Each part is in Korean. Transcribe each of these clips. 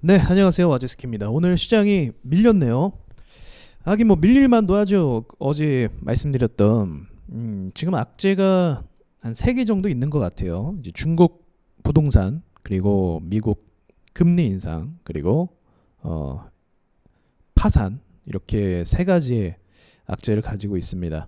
네, 안녕하세요. 와제스키입니다. 오늘 시장이 밀렸네요. 하긴 뭐 밀릴만도 하죠. 어제 말씀드렸던 지금 악재가 한 3개 정도 있는 것 같아요. 이제 중국 부동산, 그리고 미국 금리 인상, 그리고 어, 파산, 이렇게 3가지의 악재를 가지고 있습니다.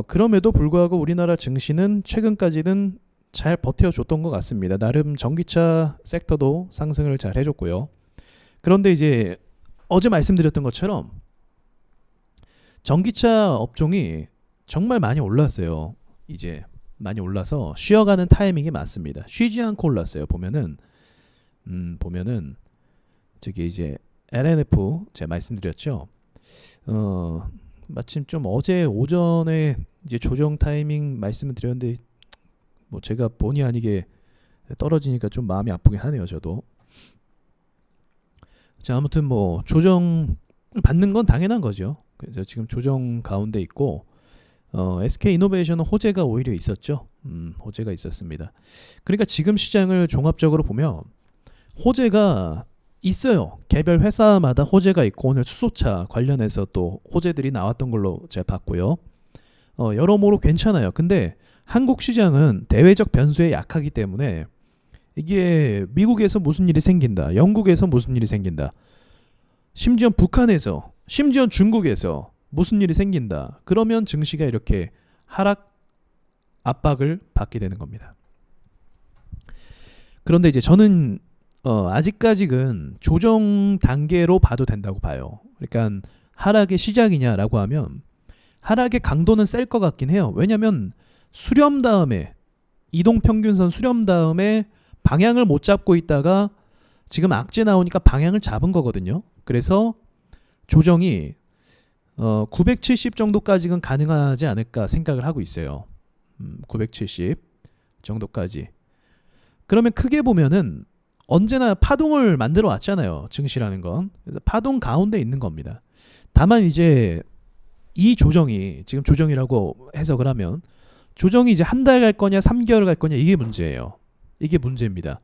그럼에도 불구하고 우리나라 증시는 최근까지는 잘 버텨줬던 것 같습니다. 나름 전기차 섹터도 상승을 잘 해줬고요. 그런데 이제 어제 말씀드렸던 것처럼 전기차 업종이 정말 많이 올랐어요. 이제 많이 올라서 쉬어가는 타이밍이 맞습니다. 쉬지 않고 올랐어요. 보면은 저기 이제 LNF 제가 말씀드렸죠. 마침 좀 어제 오전에 이제 조정 타이밍 말씀을 드렸는데 뭐 제가 본의 아니게 떨어지니까 좀 마음이 아프긴 하네요. 저도. 자, 아무튼 뭐 조정 받는 건 당연한 거죠. 그래서 지금 조정 가운데 있고 SK이노베이션은 호재가 오히려 있었죠. 호재가 있었습니다. 그러니까 지금 시장을 종합적으로 보면 호재가 있어요. 개별 회사마다 호재가 있고 오늘 수소차 관련해서 또 호재들이 나왔던 걸로 제가 봤고요. 여러모로 괜찮아요. 근데 한국 시장은 대외적 변수에 약하기 때문에 이게 미국에서 무슨 일이 생긴다, 영국에서 무슨 일이 생긴다, 심지어 북한에서, 심지어 중국에서 무슨 일이 생긴다, 그러면 증시가 이렇게 하락 압박을 받게 되는 겁니다. 그런데 이제 저는 아직까지는 조정 단계로 봐도 된다고 봐요. 그러니까 하락의 시작이냐라고 하면 하락의 강도는 셀 것 같긴 해요. 왜냐하면 수렴 다음에 이동평균선 수렴 다음에 방향을 못 잡고 있다가 지금 악재 나오니까 방향을 잡은 거거든요. 그래서 조정이 970 정도까지는 가능하지 않을까 생각을 하고 있어요. 970 정도까지. 그러면 크게 보면은 언제나 파동을 만들어 왔잖아요. 증시라는 건. 그래서 파동 가운데 있는 겁니다. 다만 이제 이 조정이 지금 조정이라고 해석을 하면 조정이 이제 한 달 갈 거냐 3개월 갈 거냐 이게 문제예요. 이게 문제입니다.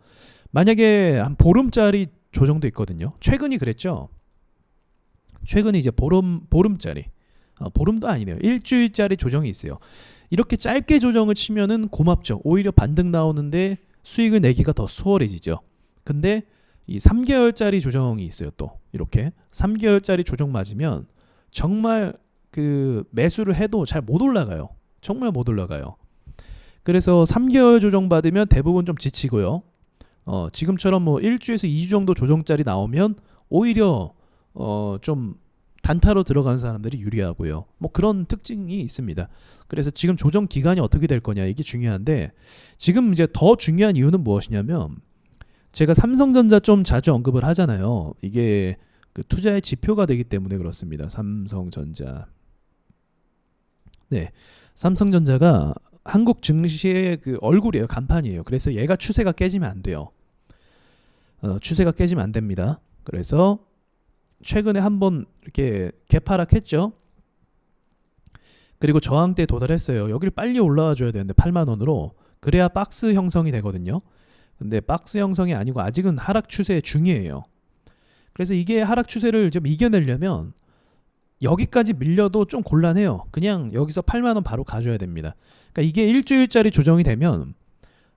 만약에 한 보름짜리 조정도 있거든요. 최근이 그랬죠. 최근에 이제 보름짜리 보름도 아니네요. 일주일짜리 조정이 있어요. 이렇게 짧게 조정을 치면은 고맙죠. 오히려 반등 나오는데 수익을 내기가 더 수월해지죠. 근데 이 3개월짜리 조정이 있어요. 또 이렇게 3개월짜리 조정 맞으면 정말 그 매수를 해도 잘 못 올라가요. 정말 못 올라가요. 그래서 3개월 조정 받으면 대부분 좀 지치고요. 지금처럼 뭐 1주에서 2주 정도 조정짜리 나오면 오히려 좀 단타로 들어가는 사람들이 유리하고요. 뭐 그런 특징이 있습니다. 그래서 지금 조정 기간이 어떻게 될 거냐 이게 중요한데 지금 이제 더 중요한 이유는 무엇이냐면 제가 삼성전자 좀 자주 언급을 하잖아요. 이게 그 투자의 지표가 되기 때문에 그렇습니다. 삼성전자. 네. 삼성전자가 한국 증시의 그 얼굴이에요. 간판이에요. 그래서 얘가 추세가 깨지면 안 돼요. 추세가 깨지면 안 됩니다. 그래서 최근에 한번 이렇게 개파락했죠. 그리고 저항대에 도달했어요. 여기를 빨리 올라와 줘야 되는데 8만 원으로. 그래야 박스 형성이 되거든요. 근데 박스 형성이 아니고 아직은 하락 추세 중이에요. 그래서 이게 하락 추세를 좀 이겨내려면 여기까지 밀려도 좀 곤란해요. 그냥 여기서 8만 원 바로 가져야 됩니다. 그러니까 이게 일주일짜리 조정이 되면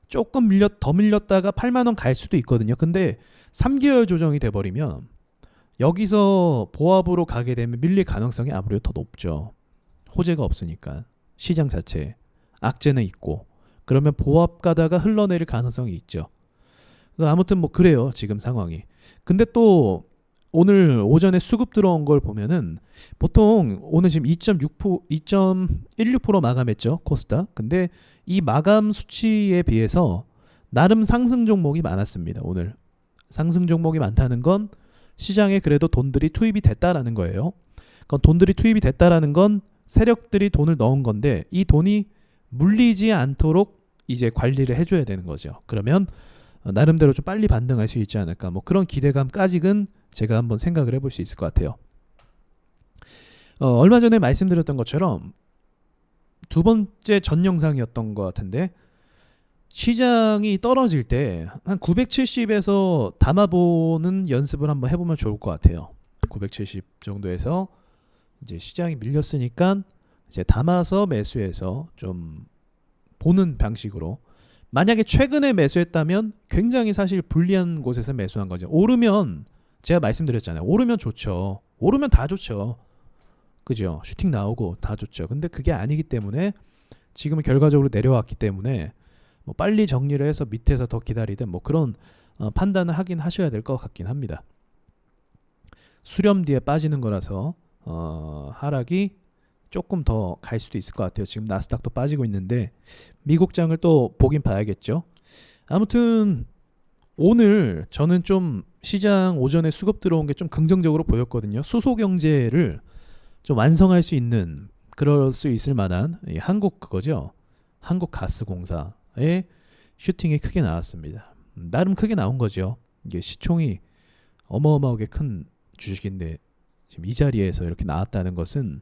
조금 더 밀렸다가 8만 원 갈 수도 있거든요. 근데 3개월 조정이 돼버리면 여기서 보합으로 가게 되면 밀릴 가능성이 아무래도 더 높죠. 호재가 없으니까 시장 자체에 악재는 있고 그러면 보합 가다가 흘러내릴 가능성이 있죠. 아무튼 뭐 그래요. 지금 상황이. 근데 또 오늘 오전에 수급 들어온 걸 보면은 보통 오늘 지금 2.16% 마감했죠. 코스닥. 근데 이 마감 수치에 비해서 나름 상승 종목이 많았습니다. 오늘 상승 종목이 많다는 건 시장에 그래도 돈들이 투입이 됐다라는 거예요. 그건 돈들이 투입이 됐다라는 건 세력들이 돈을 넣은 건데 이 돈이 물리지 않도록 이제 관리를 해줘야 되는 거죠. 그러면 나름대로 좀 빨리 반등할 수 있지 않을까. 뭐 그런 기대감까지는 제가 한번 생각을 해볼 수 있을 것 같아요. 얼마 전에 말씀드렸던 것처럼 두 번째 전 영상이었던 것 같은데 시장이 떨어질 때 한 970에서 담아보는 연습을 한번 해보면 좋을 것 같아요. 970 정도에서 이제 시장이 밀렸으니까 이제 담아서 매수해서 좀 보는 방식으로. 만약에 최근에 매수했다면 굉장히 사실 불리한 곳에서 매수한 거죠. 오르면 제가 말씀드렸잖아요. 오르면 좋죠. 오르면 다 좋죠. 그죠? 슈팅 나오고 다 좋죠. 근데 그게 아니기 때문에 지금은 결과적으로 내려왔기 때문에 뭐 빨리 정리를 해서 밑에서 더 기다리든 뭐 그런 판단을 하긴 하셔야 될 것 같긴 합니다. 수렴 뒤에 빠지는 거라서 하락이 조금 더 갈 수도 있을 것 같아요. 지금 나스닥도 빠지고 있는데 미국장을 또 보긴 봐야겠죠. 아무튼 오늘 저는 좀 시장 오전에 수급 들어온 게 좀 긍정적으로 보였거든요. 수소 경제를 좀 완성할 수 있는, 그럴 수 있을 만한 한국 그거죠. 한국가스공사의 슈팅이 크게 나왔습니다. 나름 크게 나온 거죠. 이게 시총이 어마어마하게 큰 주식인데 지금 이 자리에서 이렇게 나왔다는 것은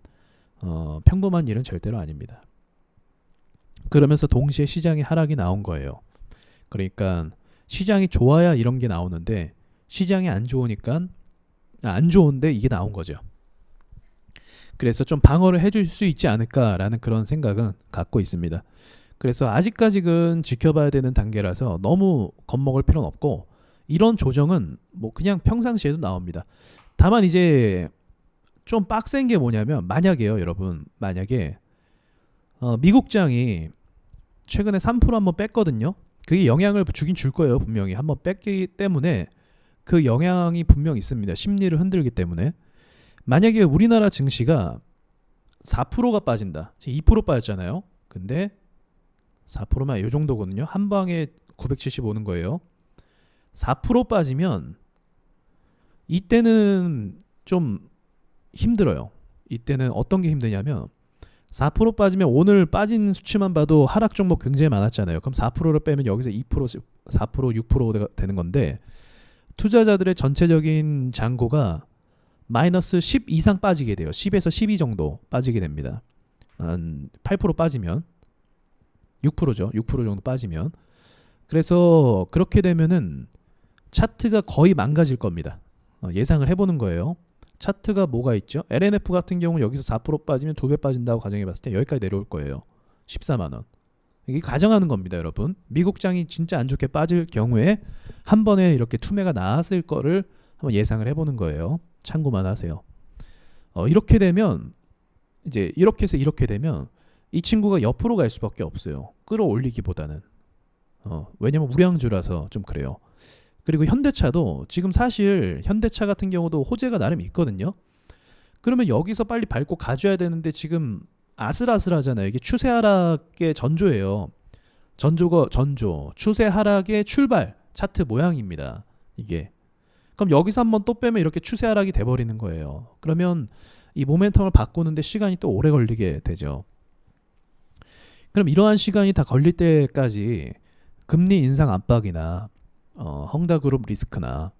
평범한 일은 절대로 아닙니다. 그러면서 동시에 시장의 하락이 나온 거예요. 그러니까 시장이 좋아야 이런 게 나오는데 시장이 안 좋으니까 안 좋은데 이게 나온 거죠. 그래서 좀 방어를 해줄 수 있지 않을까라는 그런 생각은 갖고 있습니다. 그래서 아직까지는 지켜봐야 되는 단계라서 너무 겁먹을 필요는 없고 이런 조정은 뭐 그냥 평상시에도 나옵니다. 다만 이제 좀 빡센 게 뭐냐면 만약에요 여러분, 만약에 미국장이 최근에 3% 한번 뺐거든요. 그게 영향을 주긴 줄 거예요. 분명히 한번 뺐기 때문에 그 영향이 분명 있습니다. 심리를 흔들기 때문에. 만약에 우리나라 증시가 4%가 빠진다. 지금 2% 빠졌잖아요. 근데 4%만 이 정도거든요. 한 방에 970 오는 거예요. 4% 빠지면 이때는 좀 힘들어요. 이때는 어떤 게 힘드냐면 4% 빠지면 오늘 빠진 수치만 봐도 하락 종목 굉장히 많았잖아요. 그럼 4%를 빼면 여기서 2%, 4%, 6%가 되는 건데 투자자들의 전체적인 잔고가 마이너스 10 이상 빠지게 돼요. 10에서 12 정도 빠지게 됩니다. 한 8% 빠지면 6%죠. 6% 정도 빠지면. 그래서 그렇게 되면은 차트가 거의 망가질 겁니다. 예상을 해보는 거예요. 차트가 뭐가 있죠? LNF 같은 경우는 여기서 4% 빠지면 2배 빠진다고 가정해봤을 때 여기까지 내려올 거예요. 14만 원. 이게 가정하는 겁니다, 여러분. 미국장이 진짜 안 좋게 빠질 경우에 한 번에 이렇게 투매가 나왔을 거를 한번 예상을 해보는 거예요. 참고만 하세요. 이렇게 되면 이제 이렇게 해서 이렇게 되면 이 친구가 옆으로 갈 수밖에 없어요. 끌어올리기보다는. 왜냐면 우량주라서 좀 그래요. 그리고 현대차도 지금 사실 현대차 같은 경우도 호재가 나름 있거든요. 그러면 여기서 빨리 밟고 가줘야 되는데 지금 아슬아슬하잖아요. 이게 추세 하락의 전조예요. 전조. 추세 하락의 출발 차트 모양입니다. 이게. 그럼 여기서 한번 또 빼면 이렇게 추세 하락이 돼버리는 거예요. 그러면 이 모멘텀을 바꾸는데 시간이 또 오래 걸리게 되죠. 그럼 이러한 시간이 다 걸릴 때까지 금리 인상 압박이나 헝다그룹 리스크나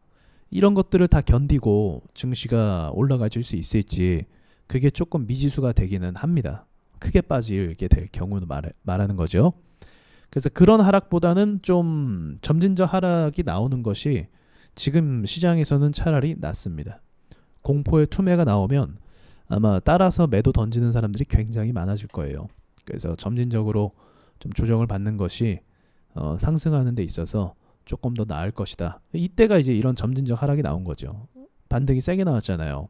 이런 것들을 다 견디고 증시가 올라가질 수 있을지 그게 조금 미지수가 되기는 합니다. 크게 빠지게 될 경우는 말하는 거죠. 그래서 그런 하락보다는 좀 점진적 하락이 나오는 것이 지금 시장에서는 차라리 낫습니다. 공포의 투매가 나오면 아마 따라서 매도 던지는 사람들이 굉장히 많아질 거예요. 그래서 점진적으로 좀 조정을 받는 것이 상승하는 데 있어서 조금 더 나을 것이다. 이때가 이제 이런 점진적 하락이 나온 거죠. 반등이 세게 나왔잖아요.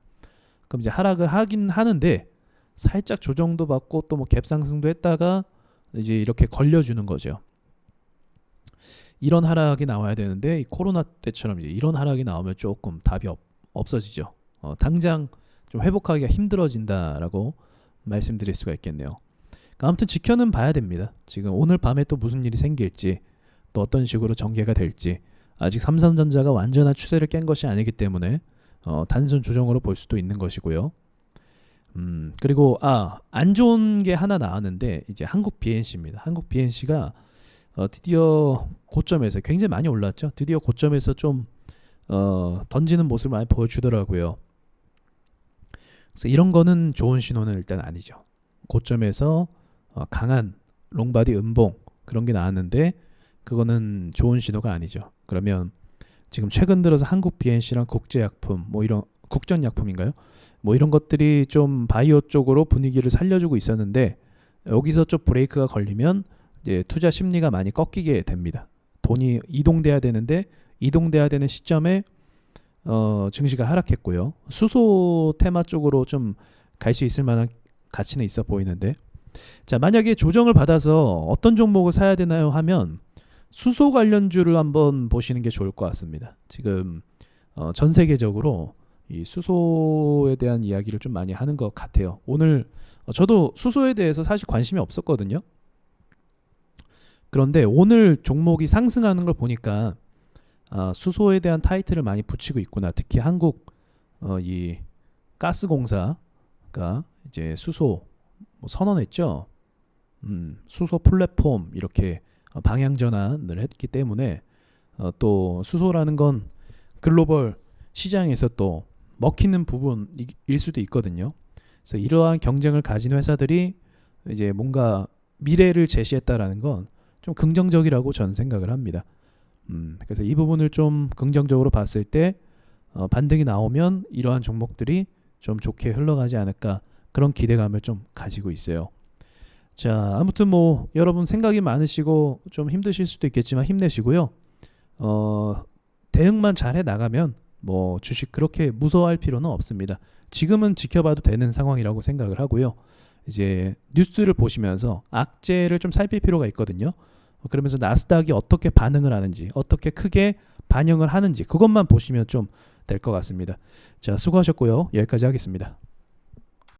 그럼 이제 하락을 하긴 하는데 살짝 조정도 받고 또 뭐 갭상승도 했다가 이제 이렇게 걸려주는 거죠. 이런 하락이 나와야 되는데 이 코로나 때처럼 이제 이런 하락이 나오면 조금 답이 없어지죠. 당장 좀 회복하기가 힘들어진다라고 말씀드릴 수가 있겠네요. 그러니까 아무튼 지켜는 봐야 됩니다. 지금 오늘 밤에 또 무슨 일이 생길지 또 어떤 식으로 전개가 될지 아직 삼성전자가 완전한 추세를 깬 것이 아니기 때문에 단순 조정으로 볼 수도 있는 것이고요. 그리고 안 좋은 게 하나 나왔는데 이제 한국 BNC입니다. 한국 BNC가 드디어 고점에서 굉장히 많이 올랐죠. 드디어 고점에서 좀 던지는 모습을 많이 보여주더라고요. 그래서 이런 거는 좋은 신호는 일단 아니죠. 고점에서 강한 롱바디 음봉 그런 게 나왔는데 그거는 좋은 신호가 아니죠. 그러면 지금 최근 들어서 한국 BNC랑 국제약품 뭐 이런 국전약품인가요? 뭐 이런 것들이 좀 바이오 쪽으로 분위기를 살려주고 있었는데 여기서 좀 브레이크가 걸리면 이제 투자 심리가 많이 꺾이게 됩니다. 돈이 이동돼야 되는데 이동돼야 되는 시점에 증시가 하락했고요. 수소 테마 쪽으로 좀 갈 수 있을 만한 가치는 있어 보이는데, 자, 만약에 조정을 받아서 어떤 종목을 사야 되나요 하면 수소 관련주를 한번 보시는 게 좋을 것 같습니다. 지금 전 세계적으로 이 수소에 대한 이야기를 좀 많이 하는 것 같아요. 오늘 저도 수소에 대해서 사실 관심이 없었거든요. 그런데 오늘 종목이 상승하는 걸 보니까 수소에 대한 타이틀을 많이 붙이고 있구나. 특히 한국 이 가스공사가 이제 수소 뭐 선언했죠. 수소 플랫폼 이렇게 방향 전환을 했기 때문에 또 수소라는 건 글로벌 시장에서 또 먹히는 부분일 수도 있거든요. 그래서 이러한 경쟁을 가진 회사들이 이제 뭔가 미래를 제시했다라는 건 좀 긍정적이라고 저는 생각을 합니다. 그래서 이 부분을 좀 긍정적으로 봤을 때 반등이 나오면 이러한 종목들이 좀 좋게 흘러가지 않을까, 그런 기대감을 좀 가지고 있어요. 자, 아무튼 뭐 여러분 생각이 많으시고 좀 힘드실 수도 있겠지만 힘내시고요. 대응만 잘해 나가면 뭐 주식 그렇게 무서워할 필요는 없습니다. 지금은 지켜봐도 되는 상황이라고 생각을 하고요. 이제 뉴스를 보시면서 악재를 좀 살필 필요가 있거든요. 그러면서 나스닥이 어떻게 반응을 하는지, 어떻게 크게 반영을 하는지 그것만 보시면 좀 될 것 같습니다. 자, 수고하셨고요. 여기까지 하겠습니다.